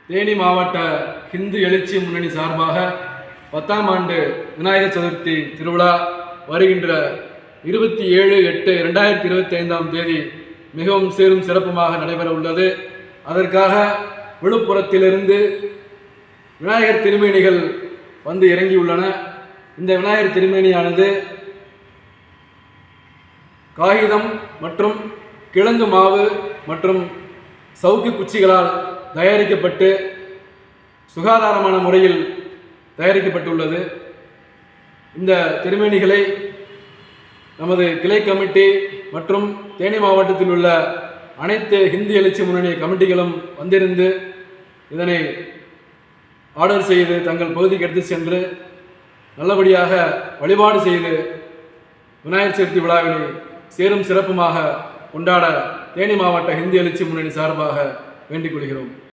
தேனி மாவட்ட ஹிந்து எழுச்சி முன்னணி சார்பாக 10ஆம் ஆண்டு விநாயகர் சதுர்த்தி திருவிழா வருகின்ற 27/8/2025 மிகவும் சீரும் சிறப்புமாக நடைபெற உள்ளது. அதற்காக விழுப்புரத்திலிருந்து விநாயகர் திருமேனிகள் வந்து இறங்கியுள்ளன. இந்த விநாயகர் திருமேனியானது காகிதம் மற்றும் கிழங்கு மாவு மற்றும் சவுக்கு குச்சிகளால் தயாரிக்கப்பட்டு சுகாதாரமான முறையில் தயாரிக்கப்பட்டுள்ளது. இந்த திருமேனிகளை நமது கிளை கமிட்டி மற்றும் தேனி மாவட்டத்தில் உள்ள அனைத்து ஹிந்து எழுச்சி முன்னணி கமிட்டிகளும் வந்திருந்து இதனை ஆர்டர் செய்து தங்கள் பகுதிக்கு எடுத்து சென்று நல்லபடியாக வழிபாடு செய்து விநாயகர் சதுர்த்தி விழாவினை சீரும் சிறப்புமாக கொண்டாட தேனி மாவட்ட ஹிந்து எழுச்சி முன்னணி சார்பாக வேண்டிக் கொள்கிறோம்.